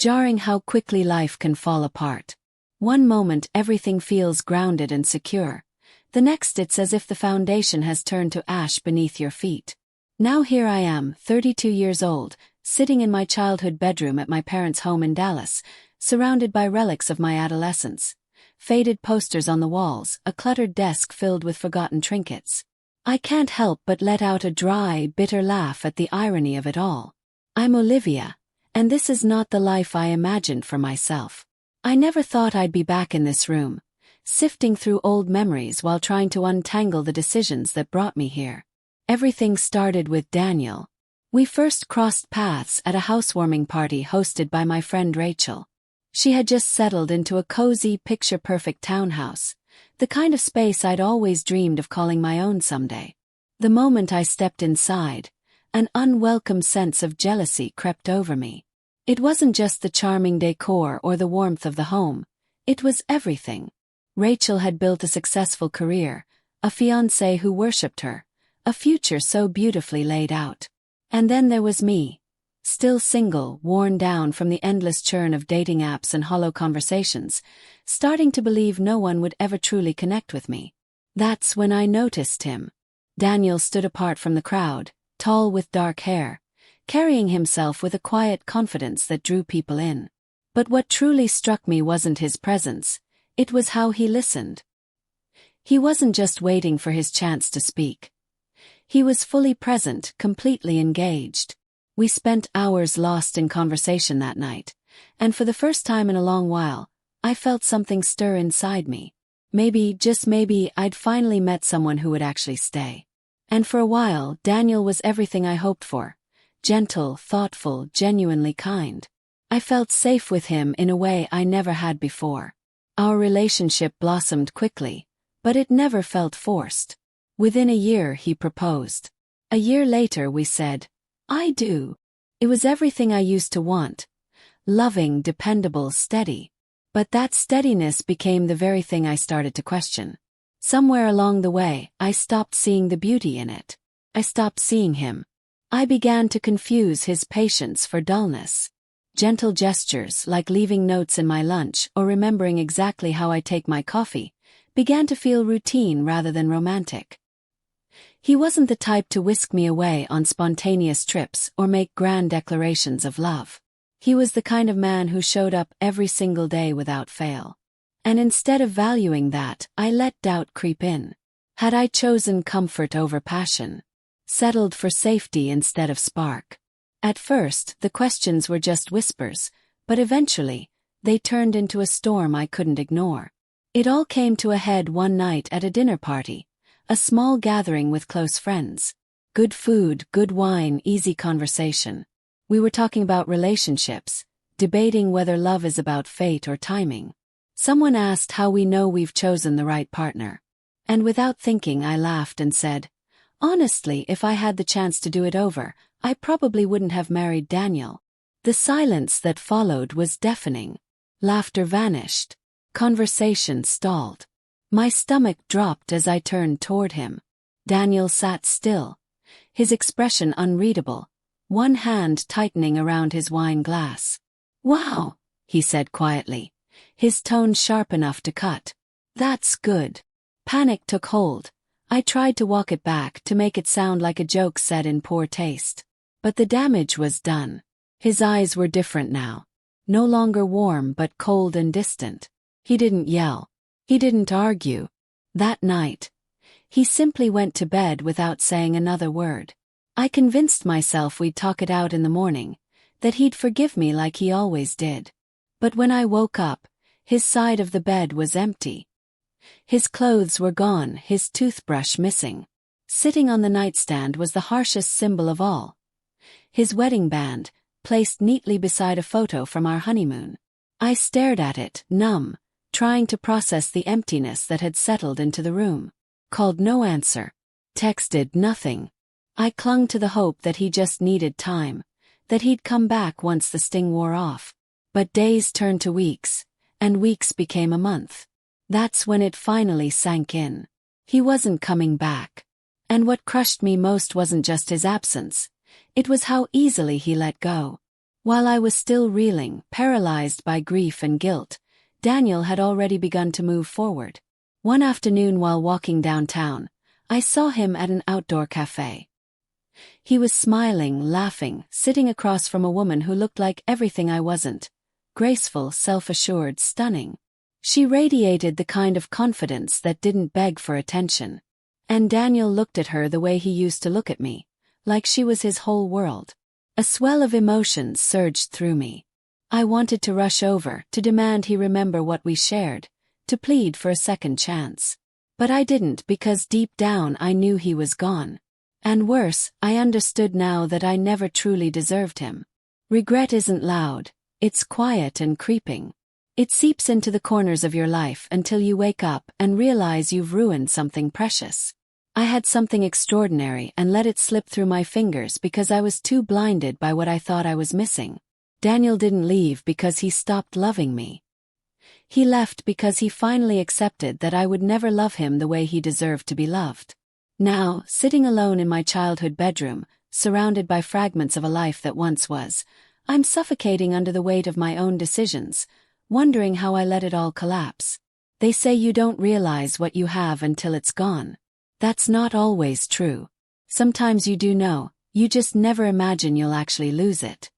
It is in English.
jarring how quickly life can fall apart. One moment everything feels grounded and secure. The next it's as if the foundation has turned to ash beneath your feet. Now here I am, 32 years old, sitting in my childhood bedroom at my parents' home in Dallas, surrounded by relics of my adolescence. Faded posters on the walls, a cluttered desk filled with forgotten trinkets. I can't help but let out a dry, bitter laugh at the irony of it all. I'm Olivia, and this is not the life I imagined for myself. I never thought I'd be back in this room, sifting through old memories while trying to untangle the decisions that brought me here. Everything started with Daniel. We first crossed paths at a housewarming party hosted by my friend Rachel. She had just settled into a cozy, picture-perfect townhouse, the kind of space I'd always dreamed of calling my own someday. The moment I stepped inside, an unwelcome sense of jealousy crept over me. It wasn't just the charming decor or the warmth of the home, it was everything. Rachel had built a successful career, a fiancé who worshipped her, a future so beautifully laid out. And then there was me, still single, worn down from the endless churn of dating apps and hollow conversations, starting to believe no one would ever truly connect with me. That's when I noticed him. Daniel stood apart from the crowd, tall with dark hair, carrying himself with a quiet confidence that drew people in. But what truly struck me wasn't his presence, it was how he listened. He wasn't just waiting for his chance to speak. He was fully present, completely engaged. We spent hours lost in conversation that night, and for the first time in a long while, I felt something stir inside me. Maybe, just maybe, I'd finally met someone who would actually stay. And for a while, Daniel was everything I hoped for. Gentle, thoughtful, genuinely kind. I felt safe with him in a way I never had before. Our relationship blossomed quickly, but it never felt forced. Within a year he proposed. A year later we said, "I do." It was everything I used to want. Loving, dependable, steady. But that steadiness became the very thing I started to question. Somewhere along the way, I stopped seeing the beauty in it. I stopped seeing him. I began to confuse his patience for dullness. Gentle gestures, like leaving notes in my lunch or remembering exactly how I take my coffee, began to feel routine rather than romantic. He wasn't the type to whisk me away on spontaneous trips or make grand declarations of love. He was the kind of man who showed up every single day without fail. And instead of valuing that, I let doubt creep in. Had I chosen comfort over passion? Settled for safety instead of spark? At first, the questions were just whispers, but eventually, they turned into a storm I couldn't ignore. It all came to a head one night at a dinner party, a small gathering with close friends. Good food, good wine, easy conversation. We were talking about relationships, debating whether love is about fate or timing. Someone asked how we know we've chosen the right partner. And without thinking, I laughed and said, honestly, if I had the chance to do it over, I probably wouldn't have married Daniel. The silence that followed was deafening. Laughter vanished. Conversation stalled. My stomach dropped as I turned toward him. Daniel sat still, his expression unreadable, one hand tightening around his wine glass. "Wow," he said quietly, his tone sharp enough to cut. "That's good." Panic took hold. I tried to walk it back to make it sound like a joke said in poor taste. But the damage was done. His eyes were different now. No longer warm but cold and distant. He didn't yell. He didn't argue. That night, he simply went to bed without saying another word. I convinced myself we'd talk it out in the morning, that he'd forgive me like he always did. But when I woke up, his side of the bed was empty. His clothes were gone, his toothbrush missing. Sitting on the nightstand was the harshest symbol of all. His wedding band, placed neatly beside a photo from our honeymoon. I stared at it, numb, trying to process the emptiness that had settled into the room. Called no answer. Texted nothing. I clung to the hope that he just needed time, that he'd come back once the sting wore off. But days turned to weeks, and weeks became a month. That's when it finally sank in. He wasn't coming back. And what crushed me most wasn't just his absence. It was how easily he let go. While I was still reeling, paralyzed by grief and guilt, Daniel had already begun to move forward. One afternoon while walking downtown, I saw him at an outdoor cafe. He was smiling, laughing, sitting across from a woman who looked like everything I wasn't. Graceful, self-assured, stunning. She radiated the kind of confidence that didn't beg for attention. And Daniel looked at her the way he used to look at me, like she was his whole world. A swell of emotions surged through me. I wanted to rush over, to demand he remember what we shared, to plead for a second chance. But I didn't because deep down I knew he was gone. And worse, I understood now that I never truly deserved him. Regret isn't loud, it's quiet and creeping. It seeps into the corners of your life until you wake up and realize you've ruined something precious. I had something extraordinary and let it slip through my fingers because I was too blinded by what I thought I was missing. Daniel didn't leave because he stopped loving me. He left because he finally accepted that I would never love him the way he deserved to be loved. Now, sitting alone in my childhood bedroom, surrounded by fragments of a life that once was, I'm suffocating under the weight of my own decisions, wondering how I let it all collapse. They say you don't realize what you have until it's gone. That's not always true. Sometimes you do know, you just never imagine you'll actually lose it.